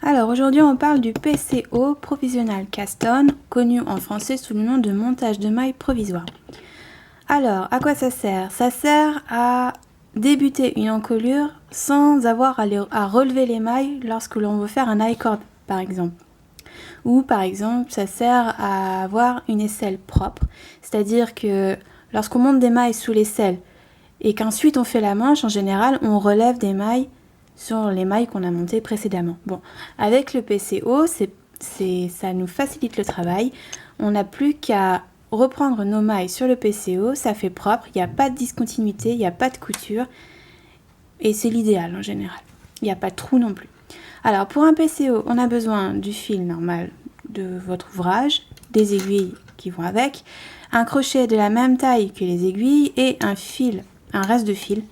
Alors aujourd'hui on parle du PCO, Provisional Cast On, connu en français sous le nom de montage de mailles provisoire. Alors à quoi ça sert? Ça sert à débuter une encolure sans avoir à relever les mailles lorsque l'on veut faire un I-cord par exemple. Ou par exemple ça sert à avoir une aisselle propre, c'est-à-dire que lorsqu'on monte des mailles sous l'aisselle et qu'ensuite on fait la manche, en général on relève des mailles sur les mailles qu'on a montées précédemment. Bon, avec le PCO, ça nous facilite le travail. On n'a plus qu'à reprendre nos mailles sur le PCO, ça fait propre, il n'y a pas de discontinuité, il n'y a pas de couture. Et c'est l'idéal en général. Il n'y a pas de trou non plus. Alors pour un PCO, on a besoin du fil normal de votre ouvrage, des aiguilles qui vont avec, un crochet de la même taille que les aiguilles et un fil, un reste de fil.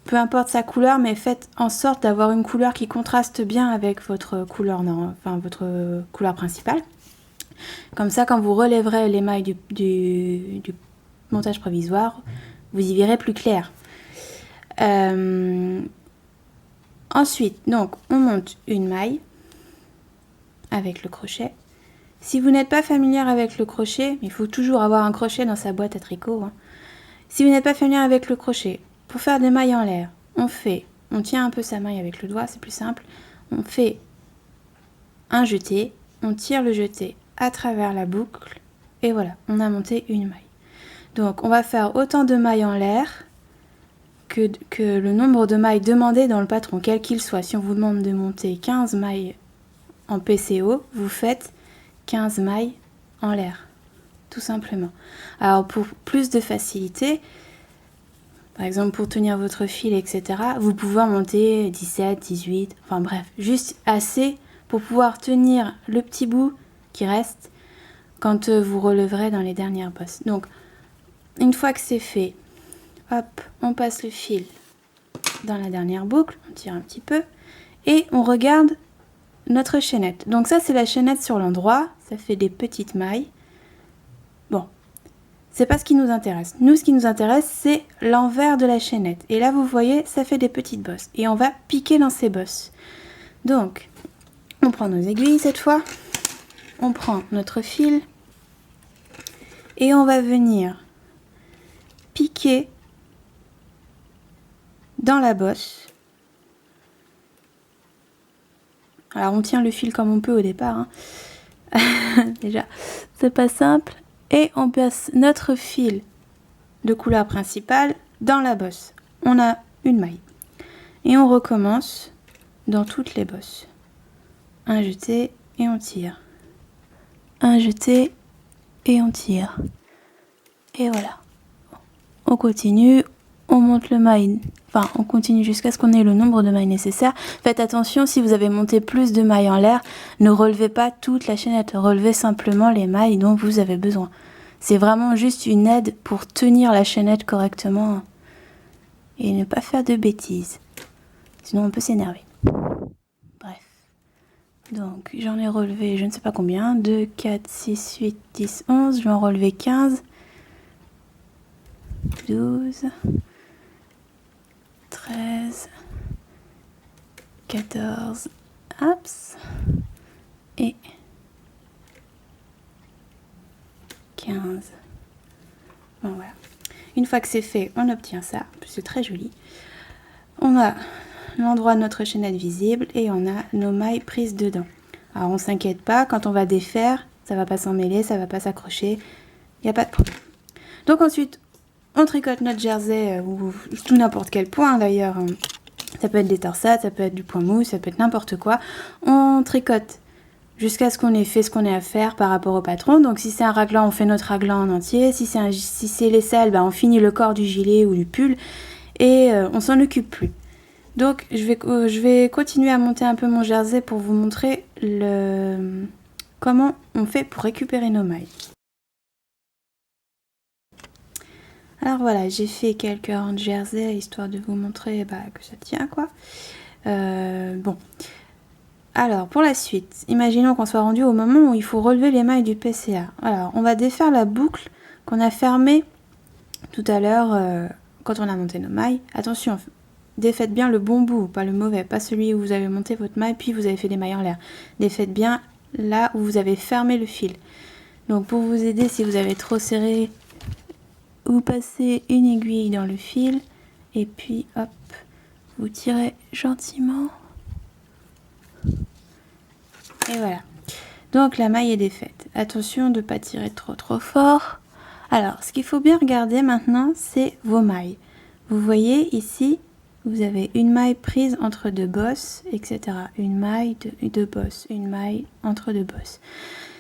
Peu importe sa couleur, mais faites en sorte d'avoir une couleur qui contraste bien avec votre couleur, votre couleur principale. Comme ça, quand vous relèverez les mailles du montage provisoire, vous y verrez plus clair. Ensuite, donc, on monte une maille avec le crochet. Si vous n'êtes pas familière avec le crochet, il faut toujours avoir un crochet dans sa boîte à tricot. Si vous n'êtes pas familière avec le crochet, pour faire des mailles en l'air, on tient un peu sa maille avec le doigt, c'est plus simple. On fait un jeté, on tire le jeté à travers la boucle et voilà, on a monté une maille. Donc on va faire autant de mailles en l'air que le nombre de mailles demandées dans le patron, quel qu'il soit. Si on vous demande de monter 15 mailles en PCO, vous faites 15 mailles en l'air, tout simplement. Alors pour plus de facilité, par exemple pour tenir votre fil, etc., vous pouvez en monter 17, 18, enfin bref, juste assez pour pouvoir tenir le petit bout qui reste quand vous releverez dans les dernières bosses. Donc, une fois que c'est fait, hop, on passe le fil dans la dernière boucle, on tire un petit peu, et on regarde notre chaînette. Donc ça, c'est la chaînette sur l'endroit, ça fait des petites mailles. Bon, c'est pas ce qui nous intéresse. Nous, ce qui nous intéresse, c'est l'envers de la chaînette. Et là, vous voyez, ça fait des petites bosses. Et on va piquer dans ces bosses. Donc, on prend nos aiguilles cette fois. On prend notre fil. Et on va venir piquer dans la bosse. Alors, on tient le fil comme on peut au départ. Déjà, c'est pas simple. Et on passe notre fil de couleur principale dans la bosse. On a une maille. Et on recommence dans toutes les bosses. Un jeté et on tire. Un jeté et on tire. Et voilà. On continue, on monte le maille. Enfin, on continue jusqu'à ce qu'on ait le nombre de mailles nécessaires. Faites attention, si vous avez monté plus de mailles en l'air, ne relevez pas toute la chaînette. Relevez simplement les mailles dont vous avez besoin. C'est vraiment juste une aide pour tenir la chaînette correctement et ne pas faire de bêtises. Sinon, on peut s'énerver. Bref. Donc, j'en ai relevé je ne sais pas combien. 2, 4, 6, 8, 10, 11. Je vais en relever 15. 12. 13. 14. Hops. Et 15. Bon, voilà. Une fois que c'est fait, on obtient ça. C'est très joli. On a l'endroit de notre chaînette visible et on a nos mailles prises dedans. Alors on s'inquiète pas, quand on va défaire, ça va pas s'emmêler, ça va pas s'accrocher, il n'y a pas de problème. Donc ensuite, on tricote notre jersey ou tout n'importe quel point d'ailleurs. Ça peut être des torsades, ça peut être du point mou, ça peut être n'importe quoi. On tricote jusqu'à ce qu'on ait fait ce qu'on ait à faire par rapport au patron. Donc si c'est un raglan, on fait notre raglan en entier. Si c'est l'aisselle, on finit le corps du gilet ou du pull et on s'en occupe plus. Donc je vais continuer à monter un peu mon jersey pour vous montrer comment on fait pour récupérer nos mailles. Alors voilà, j'ai fait quelques rangs de jersey histoire de vous montrer que ça tient quoi. Bon. Alors pour la suite, imaginons qu'on soit rendu au moment où il faut relever les mailles du PCA. Alors on va défaire la boucle qu'on a fermée tout à l'heure quand on a monté nos mailles. Attention, défaites bien le bon bout, pas le mauvais, pas celui où vous avez monté votre maille puis vous avez fait des mailles en l'air. Défaites bien là où vous avez fermé le fil. Donc pour vous aider, si vous avez trop serré, vous passez une aiguille dans le fil et puis hop, vous tirez gentiment. Et voilà. Donc la maille est défaite. Attention de ne pas tirer trop fort. Alors, ce qu'il faut bien regarder maintenant, c'est vos mailles. Vous voyez ici, vous avez une maille prise entre deux bosses, etc. Une maille, deux bosses, une maille entre deux bosses.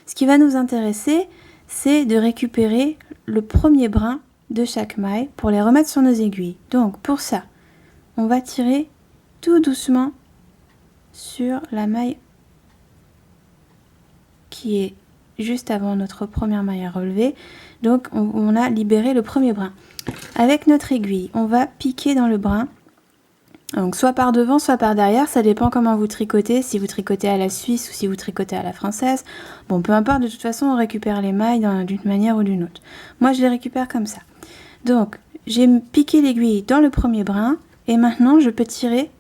Ce qui va nous intéresser, c'est de récupérer le premier brin de chaque maille pour les remettre sur nos aiguilles. Donc, pour ça, on va tirer tout doucement sur la maille qui est juste avant notre première maille à relever. Donc on a libéré le premier brin. Avec notre aiguille, on va piquer dans le brin. Donc soit par devant, soit par derrière, ça dépend comment vous tricotez, si vous tricotez à la suisse ou si vous tricotez à la française. Bon, peu importe, de toute façon, on récupère les mailles d'une manière ou d'une autre. Moi, je les récupère comme ça. Donc, j'ai piqué l'aiguille dans le premier brin, et maintenant, je peux tirer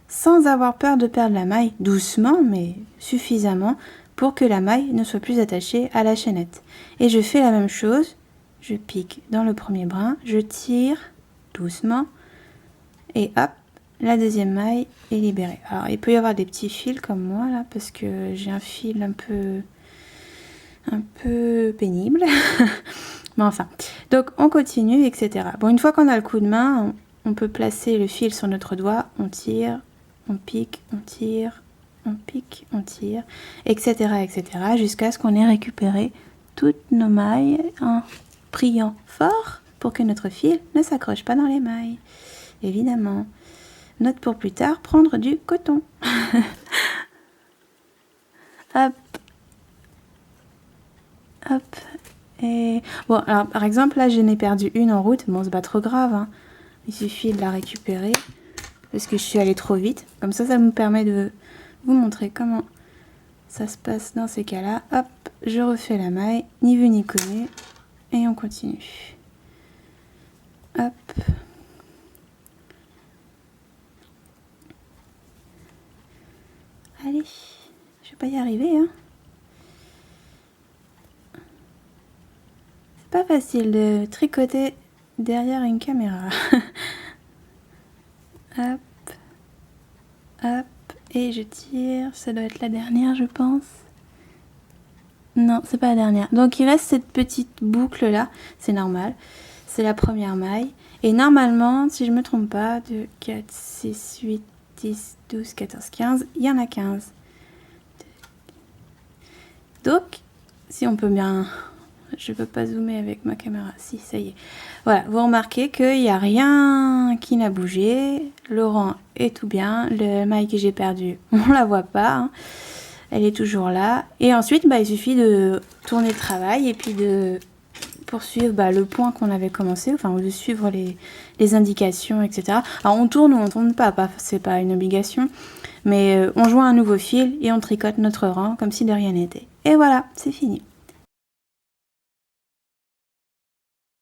sans avoir peur de perdre la maille, doucement, mais suffisamment, pour que la maille ne soit plus attachée à la chaînette. Et je fais la même chose, je pique dans le premier brin, je tire doucement et hop, la deuxième maille est libérée. Alors il peut y avoir des petits fils comme moi là, parce que j'ai un fil un peu pénible. Mais enfin, donc on continue, etc. Bon, une fois qu'on a le coup de main, on peut placer le fil sur notre doigt, on tire, on pique, on tire, on pique, on tire, etc., jusqu'à ce qu'on ait récupéré toutes nos mailles en priant fort pour que notre fil ne s'accroche pas dans les mailles. Évidemment. Note pour plus tard, prendre du coton. Hop. Hop. Et bon, alors par exemple, là, je n'ai perdu une en route. Bon, c'est pas trop grave, hein. Il suffit de la récupérer parce que je suis allée trop vite. Comme ça me permet de vous montrer comment ça se passe dans ces cas-là. Hop, je refais la maille, ni vu ni connu, et on continue. Hop. Allez, je vais pas y arriver, hein. C'est pas facile de tricoter derrière une caméra. Hop, hop. Et je tire, ça doit être la dernière je pense. Non, c'est pas la dernière. Donc il reste cette petite boucle là, c'est normal. C'est la première maille. Et normalement, si je me trompe pas, 2, 4, 6, 8, 10, 12, 14, 15, il y en a 15. Donc, si on peut bien... Je peux pas zoomer avec ma caméra. Si, ça y est. Voilà, vous remarquez qu'il n'y a rien qui n'a bougé. Le rang est tout bien. Le maille que j'ai perdu, on la voit pas, hein. Elle est toujours là. Et ensuite, il suffit de tourner le travail et puis de poursuivre le point qu'on avait commencé, enfin, ou de suivre les indications, etc. Alors, on tourne ou on tourne pas c'est pas une obligation. Mais on joint un nouveau fil et on tricote notre rang comme si de rien n'était. Et voilà, c'est fini.